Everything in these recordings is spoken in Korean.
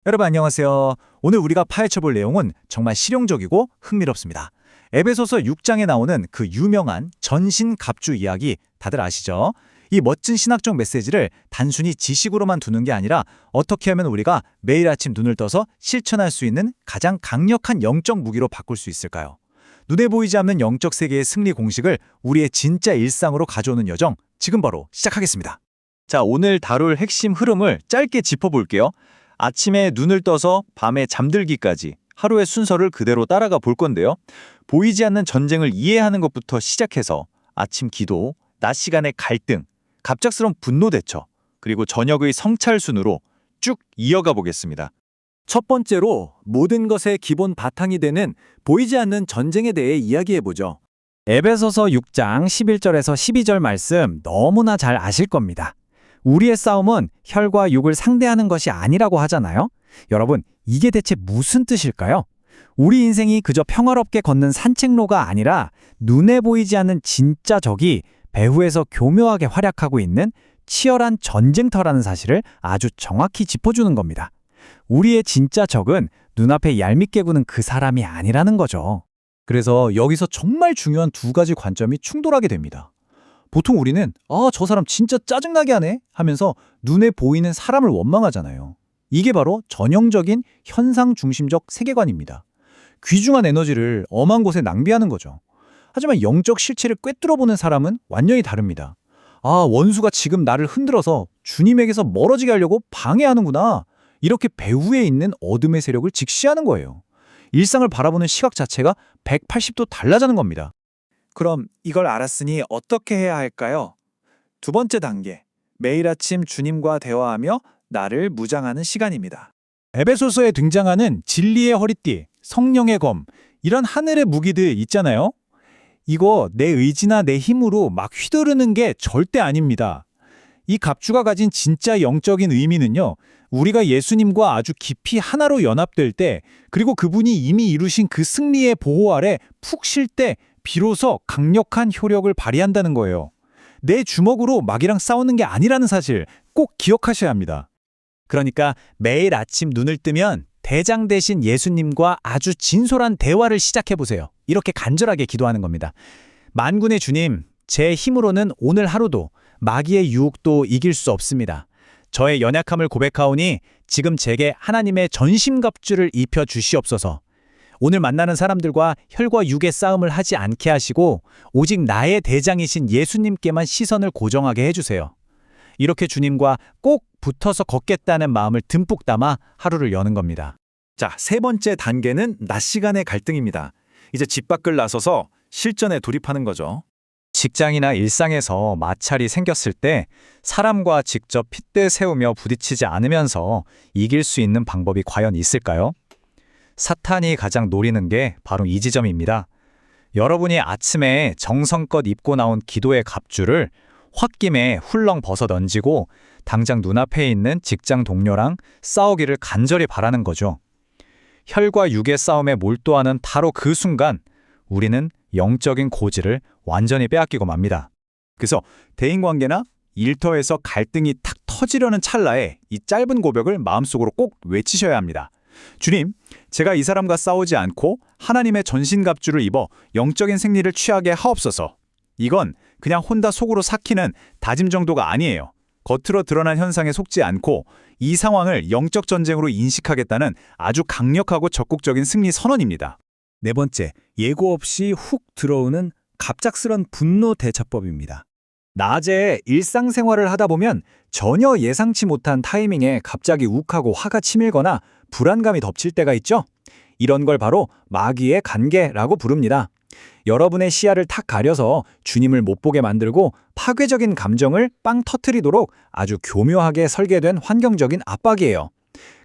여러분 안녕하세요. 오늘 우리가 파헤쳐볼 내용은 정말 실용적이고 흥미롭습니다. 에베소서 6장에 나오는 그 유명한 전신갑주 이야기 다들 아시죠? 이 멋진 신학적 메시지를 단순히 지식으로만 두는 게 아니라 어떻게 하면 우리가 매일 아침 눈을 떠서 실천할 수 있는 가장 강력한 영적 무기로 바꿀 수 있을까요? 눈에 보이지 않는 영적 세계의 승리 공식을 우리의 진짜 일상으로 가져오는 여정, 지금 바로 시작하겠습니다. 자, 오늘 다룰 핵심 흐름을 짧게 짚어볼게요. 아침에 눈을 떠서 밤에 잠들기까지 하루의 순서를 그대로 따라가 볼 건데요. 보이지 않는 전쟁을 이해하는 것부터 시작해서 아침 기도, 낮 시간의 갈등, 갑작스러운 분노 대처, 그리고 저녁의 성찰 순으로 쭉 이어가 보겠습니다. 첫 번째로 모든 것의 기본 바탕이 되는 보이지 않는 전쟁에 대해 이야기해보죠. 에베소서 6장 11절에서 12절 말씀 너무나 잘 아실 겁니다. 우리의 싸움은 혈과 육을 상대하는 것이 아니라고 하잖아요. 여러분, 이게 대체 무슨 뜻일까요? 우리 인생이 그저 평화롭게 걷는 산책로가 아니라 눈에 보이지 않는 진짜 적이 배후에서 교묘하게 활약하고 있는 치열한 전쟁터라는 사실을 아주 정확히 짚어주는 겁니다. 우리의 진짜 적은 눈앞에 얄밉게 구는 그 사람이 아니라는 거죠. 그래서 여기서 정말 중요한 두 가지 관점이 충돌하게 됩니다. 보통 우리는 저 사람 진짜 짜증나게 하네 하면서 눈에 보이는 사람을 원망하잖아요. 이게 바로 전형적인 현상 중심적 세계관입니다. 귀중한 에너지를 엄한 곳에 낭비하는 거죠. 하지만 영적 실체를 꿰뚫어보는 사람은 완전히 다릅니다. 원수가 지금 나를 흔들어서 주님에게서 멀어지게 하려고 방해하는구나. 이렇게 배후에 있는 어둠의 세력을 직시하는 거예요. 일상을 바라보는 시각 자체가 180도 달라지는 겁니다. 그럼 이걸 알았으니 어떻게 해야 할까요? 두 번째 단계, 매일 아침 주님과 대화하며 나를 무장하는 시간입니다. 에베소서에 등장하는 진리의 허리띠, 성령의 검, 이런 하늘의 무기들 있잖아요. 이거 내 의지나 내 힘으로 막 휘두르는 게 절대 아닙니다. 이 갑주가 가진 진짜 영적인 의미는요, 우리가 예수님과 아주 깊이 하나로 연합될 때, 그리고 그분이 이미 이루신 그 승리의 보호 아래 푹 쉴 때 비로소 강력한 효력을 발휘한다는 거예요. 내 주먹으로 마귀랑 싸우는 게 아니라는 사실 꼭 기억하셔야 합니다. 그러니까 매일 아침 눈을 뜨면 대장 되신 예수님과 아주 진솔한 대화를 시작해보세요. 이렇게 간절하게 기도하는 겁니다. 만군의 주님, 제 힘으로는 오늘 하루도 마귀의 유혹도 이길 수 없습니다. 저의 연약함을 고백하오니 지금 제게 하나님의 전신갑주를 입혀 주시옵소서. 오늘 만나는 사람들과 혈과 육의 싸움을 하지 않게 하시고 오직 나의 대장이신 예수님께만 시선을 고정하게 해주세요. 이렇게 주님과 꼭 붙어서 걷겠다는 마음을 듬뿍 담아 하루를 여는 겁니다. 자, 세 번째 단계는 낮 시간의 갈등입니다. 이제 집 밖을 나서서 실전에 돌입하는 거죠. 직장이나 일상에서 마찰이 생겼을 때 사람과 직접 핏대 세우며 부딪히지 않으면서 이길 수 있는 방법이 과연 있을까요? 사탄이 가장 노리는 게 바로 이 지점입니다. 여러분이 아침에 정성껏 입고 나온 기도의 갑주를 홧김에 훌렁 벗어 던지고 당장 눈앞에 있는 직장 동료랑 싸우기를 간절히 바라는 거죠. 혈과 육의 싸움에 몰두하는 바로 그 순간 우리는 영적인 고지를 완전히 빼앗기고 맙니다. 그래서 대인관계나 일터에서 갈등이 탁 터지려는 찰나에 이 짧은 고백을 마음속으로 꼭 외치셔야 합니다. 주님, 제가 이 사람과 싸우지 않고 하나님의 전신갑주를 입어 영적인 승리를 취하게 하옵소서. 이건 그냥 혼자 속으로 삭히는 다짐 정도가 아니에요. 겉으로 드러난 현상에 속지 않고 이 상황을 영적 전쟁으로 인식하겠다는 아주 강력하고 적극적인 승리 선언입니다. 네 번째, 예고 없이 훅 들어오는 갑작스런 분노 대처법입니다. 낮에 일상생활을 하다 보면 전혀 예상치 못한 타이밍에 갑자기 욱하고 화가 치밀거나 불안감이 덮칠 때가 있죠? 이런 걸 바로 마귀의 간계라고 부릅니다. 여러분의 시야를 탁 가려서 주님을 못 보게 만들고 파괴적인 감정을 빵 터트리도록 아주 교묘하게 설계된 환경적인 압박이에요.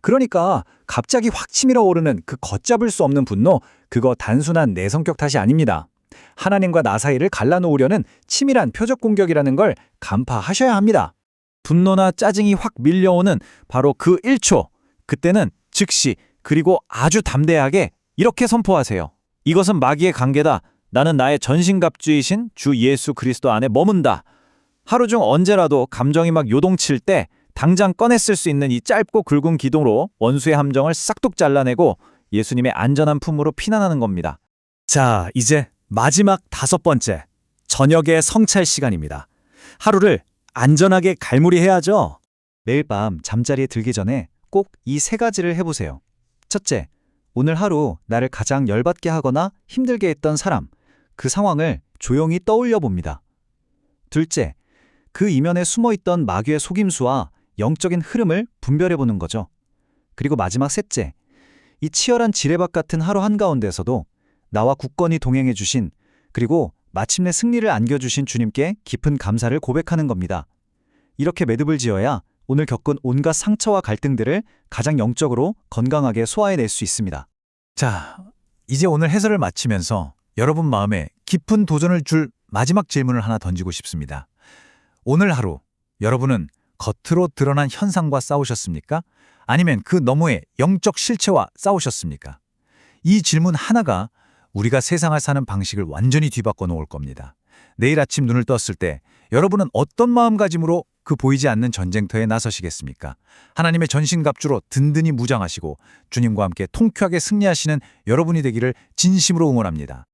그러니까 갑자기 확 치밀어 오르는 그 걷잡을 수 없는 분노, 그거 단순한 내 성격 탓이 아닙니다. 하나님과 나 사이를 갈라놓으려는 치밀한 표적 공격이라는 걸 간파하셔야 합니다. 분노나 짜증이 확 밀려오는 바로 그 1초, 그때는 즉시 그리고 아주 담대하게 이렇게 선포하세요. 이것은 마귀의 관계다. 나는 나의 전신갑주이신 주 예수 그리스도 안에 머문다. 하루 중 언제라도 감정이 막 요동칠 때 당장 꺼내 쓸 수 있는 이 짧고 굵은 기둥으로 원수의 함정을 싹둑 잘라내고 예수님의 안전한 품으로 피난하는 겁니다. 자, 이제 마지막 5번째, 저녁의 성찰 시간입니다. 하루를 안전하게 갈무리해야죠. 매일 밤 잠자리에 들기 전에 꼭 이 3가지를 해보세요. 첫째, 오늘 하루 나를 가장 열받게 하거나 힘들게 했던 사람, 그 상황을 조용히 떠올려 봅니다. 둘째, 그 이면에 숨어있던 마귀의 속임수와 영적인 흐름을 분별해 보는 거죠. 그리고 마지막 셋째, 이 치열한 지뢰밭 같은 하루 한가운데서도 나와 굳건히 동행해 주신, 그리고 마침내 승리를 안겨주신 주님께 깊은 감사를 고백하는 겁니다. 이렇게 매듭을 지어야 오늘 겪은 온갖 상처와 갈등들을 가장 영적으로 건강하게 소화해낼 수 있습니다. 자, 이제 오늘 해설을 마치면서 여러분 마음에 깊은 도전을 줄 마지막 질문을 하나 던지고 싶습니다. 오늘 하루 여러분은 겉으로 드러난 현상과 싸우셨습니까? 아니면 그 너머의 영적 실체와 싸우셨습니까? 이 질문 하나가 우리가 세상을 사는 방식을 완전히 뒤바꿔 놓을 겁니다. 내일 아침 눈을 떴을 때 여러분은 어떤 마음가짐으로 그 보이지 않는 전쟁터에 나서시겠습니까? 하나님의 전신갑주로 든든히 무장하시고 주님과 함께 통쾌하게 승리하시는 여러분이 되기를 진심으로 응원합니다.